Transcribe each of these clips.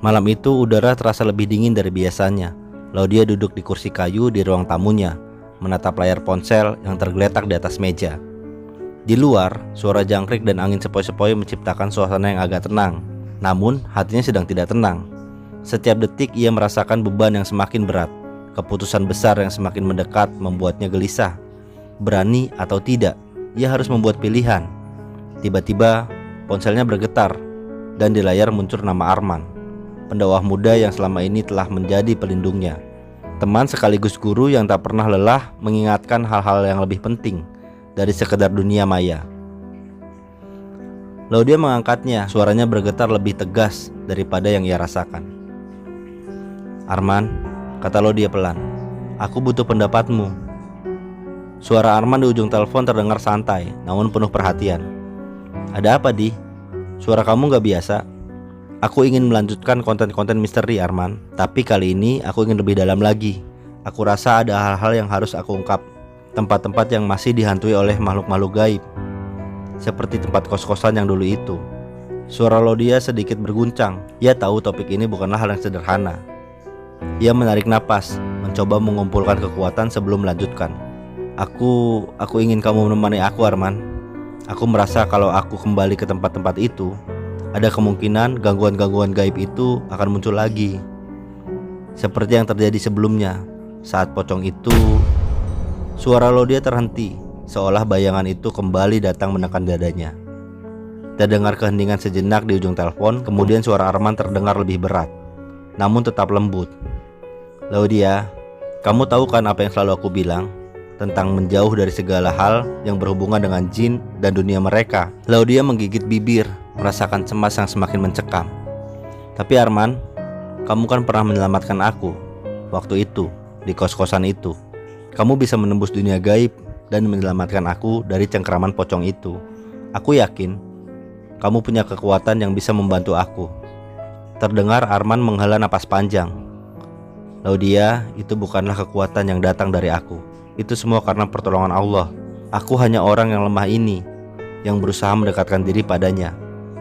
Malam itu udara terasa lebih dingin dari biasanya. Laudia duduk di kursi kayu di ruang tamunya, menatap layar ponsel yang tergeletak di atas meja. Di luar, suara jangkrik dan angin sepoi-sepoi menciptakan suasana yang agak tenang. Namun, hatinya sedang tidak tenang. Setiap detik ia merasakan beban yang semakin berat. Keputusan besar yang semakin mendekat membuatnya gelisah. Berani atau tidak, ia harus membuat pilihan. Tiba-tiba, ponselnya bergetar dan di layar muncul nama Arman, pendakwah muda yang selama ini telah menjadi pelindungnya. Teman sekaligus guru yang tak pernah lelah mengingatkan hal-hal yang lebih penting dari sekedar dunia maya. Laudia mengangkatnya, suaranya bergetar lebih tegas daripada yang ia rasakan. "Arman," kata Laudia pelan, "aku butuh pendapatmu." Suara Arman di ujung telepon terdengar santai, namun penuh perhatian. "Ada apa, Di? Suara kamu gak biasa." "Aku ingin melanjutkan konten-konten misteri, Arman. Tapi kali ini aku ingin lebih dalam lagi. Aku rasa ada hal-hal yang harus aku ungkap. Tempat-tempat yang masih dihantui oleh makhluk-makhluk gaib. Seperti tempat kos-kosan yang dulu itu." Suara Laudia sedikit berguncang. Ia tahu topik ini bukanlah hal yang sederhana. Ia menarik napas, mencoba mengumpulkan kekuatan sebelum melanjutkan. Aku ingin kamu menemani aku, Arman. Aku merasa kalau aku kembali ke tempat-tempat itu, ada kemungkinan gangguan-gangguan gaib itu akan muncul lagi. Seperti yang terjadi sebelumnya, saat pocong itu." Suara Laudia terhenti, seolah bayangan itu kembali datang menekan dadanya. Terdengar keheningan sejenak di ujung telepon, kemudian suara Arman terdengar lebih berat, namun tetap lembut. "Laudia, kamu tahu kan apa yang selalu aku bilang? Tentang menjauh dari segala hal yang berhubungan dengan jin dan dunia mereka." Laudia menggigit bibir, merasakan cemas yang semakin mencekam. "Tapi Arman, kamu kan pernah menyelamatkan aku waktu itu, di kos-kosan itu. Kamu bisa menembus dunia gaib dan menyelamatkan aku dari cengkraman pocong itu. Aku yakin kamu punya kekuatan yang bisa membantu aku." Terdengar Arman menghela napas panjang. "Laudia, itu bukanlah kekuatan yang datang dari aku. Itu semua karena pertolongan Allah. Aku hanya orang yang lemah ini, yang berusaha mendekatkan diri padanya.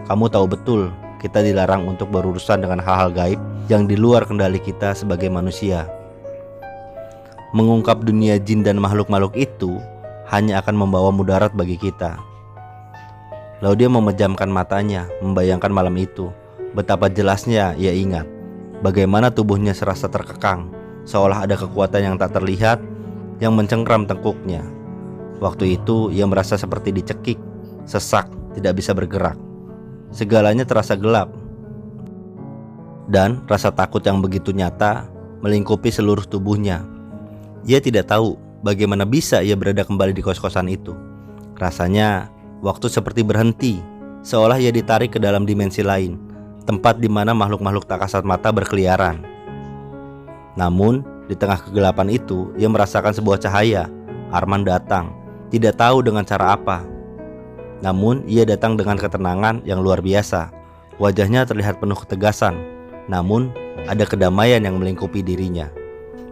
Kamu tahu betul, kita dilarang untuk berurusan dengan hal-hal gaib yang di luar kendali kita sebagai manusia. Mengungkap dunia jin dan makhluk-makhluk itu hanya akan membawa mudarat bagi kita." Laudia memejamkan matanya, membayangkan malam itu. Betapa jelasnya ia ingat bagaimana tubuhnya serasa terkekang, seolah ada kekuatan yang tak terlihat yang mencengkram tengkuknya. Waktu itu ia merasa seperti dicekik, sesak, tidak bisa bergerak. Segalanya terasa gelap, dan rasa takut yang begitu nyata melingkupi seluruh tubuhnya. Ia tidak tahu bagaimana bisa ia berada kembali di kos-kosan itu. Rasanya waktu seperti berhenti, seolah ia ditarik ke dalam dimensi lain, tempat di mana makhluk-makhluk tak kasat mata berkeliaran. Namun di tengah kegelapan itu, ia merasakan sebuah cahaya. Arman datang, tidak tahu dengan cara apa. Namun ia datang dengan ketenangan yang luar biasa. Wajahnya terlihat penuh ketegasan, namun ada kedamaian yang melingkupi dirinya.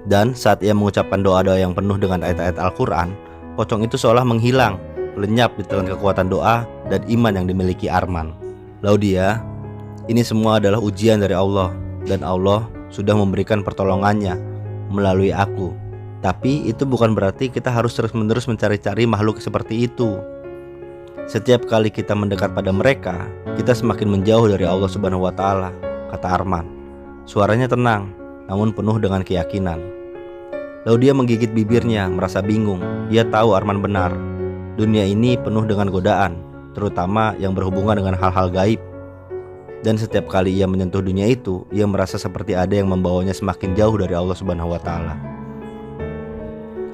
Dan saat ia mengucapkan doa-doa yang penuh dengan ayat-ayat Al-Quran, pocong itu seolah menghilang, lenyap di telan kekuatan doa dan iman yang dimiliki Arman. "Laudia, ini semua adalah ujian dari Allah, dan Allah sudah memberikan pertolongannya melalui aku. Tapi itu bukan berarti kita harus terus-menerus mencari-cari makhluk seperti itu. Setiap kali kita mendekat pada mereka, kita semakin menjauh dari Allah Subhanahu wa Ta'ala," kata Arman. Suaranya tenang, namun penuh dengan keyakinan. Laudia menggigit bibirnya, merasa bingung. Ia tahu Arman benar. Dunia ini penuh dengan godaan, terutama yang berhubungan dengan hal-hal gaib. Dan setiap kali ia menyentuh dunia itu, ia merasa seperti ada yang membawanya semakin jauh dari Allah Subhanahu wa Ta'ala.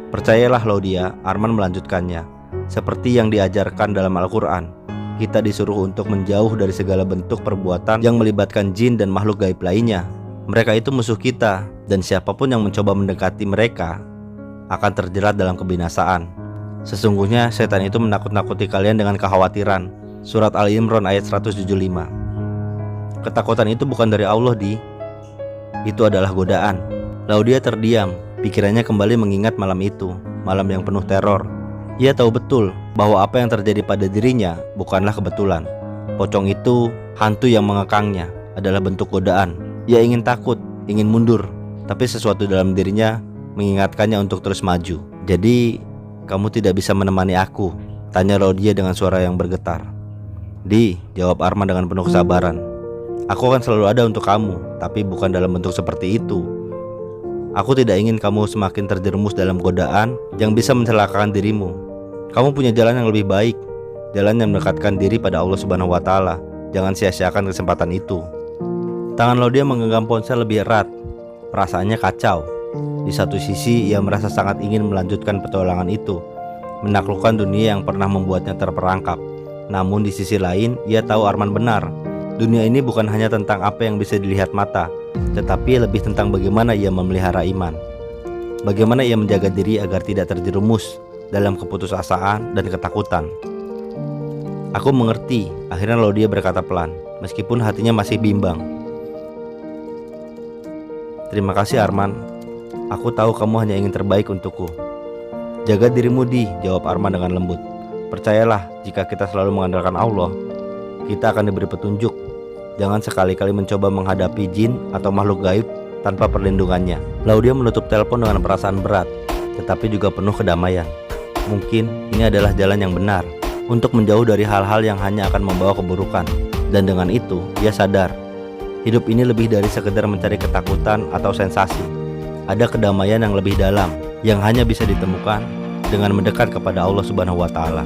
"Percayalah Laudia," Arman melanjutkannya. "Seperti yang diajarkan dalam Al-Quran, kita disuruh untuk menjauh dari segala bentuk perbuatan yang melibatkan jin dan makhluk gaib lainnya. Mereka itu musuh kita, dan siapapun yang mencoba mendekati mereka akan terjerat dalam kebinasaan. Sesungguhnya setan itu menakut-nakuti kalian dengan kekhawatiran." Surat Al-Imran ayat 175. Ketakutan itu bukan dari Allah, Di. Itu adalah godaan. Laudia terdiam, pikirannya kembali mengingat malam itu, malam yang penuh teror. Ia tahu betul bahwa apa yang terjadi pada dirinya bukanlah kebetulan. Pocong itu, hantu yang mengekangnya, adalah bentuk godaan. Ia ingin takut, ingin mundur, tapi sesuatu dalam dirinya mengingatkannya untuk terus maju. "Jadi, kamu tidak bisa menemani aku?" tanya Laudia dengan suara yang bergetar. "Di," jawab Arman dengan penuh kesabaran. "Aku akan selalu ada untuk kamu, tapi bukan dalam bentuk seperti itu. Aku tidak ingin kamu semakin terjerumus dalam godaan yang bisa mencelakakan dirimu. Kamu punya jalan yang lebih baik, jalan yang mendekatkan diri pada Allah Subhanahu wa Ta'ala. Jangan sia-siakan kesempatan itu." Tangan Laudia menggenggam ponsel lebih erat. Perasaannya kacau. Di satu sisi ia merasa sangat ingin melanjutkan petualangan itu, menaklukkan dunia yang pernah membuatnya terperangkap. Namun di sisi lain ia tahu Arman benar. Dunia ini bukan hanya tentang apa yang bisa dilihat mata, tetapi lebih tentang bagaimana ia memelihara iman. Bagaimana ia menjaga diri agar tidak terjerumus dalam keputusasaan dan ketakutan. "Aku mengerti," akhirnya Laudia berkata pelan, meskipun hatinya masih bimbang. "Terima kasih Arman. Aku tahu kamu hanya ingin terbaik untukku." "Jaga dirimu, Di," jawab Arman dengan lembut. "Percayalah, jika kita selalu mengandalkan Allah, kita akan diberi petunjuk. Jangan sekali-kali mencoba menghadapi jin atau makhluk gaib tanpa perlindungannya." Laudia menutup telepon dengan perasaan berat, tetapi juga penuh kedamaian. Mungkin ini adalah jalan yang benar untuk menjauh dari hal-hal yang hanya akan membawa keburukan. Dan dengan itu, ia sadar hidup ini lebih dari sekedar mencari ketakutan atau sensasi. Ada kedamaian yang lebih dalam yang hanya bisa ditemukan dengan mendekat kepada Allah Subhanahu wa Ta'ala.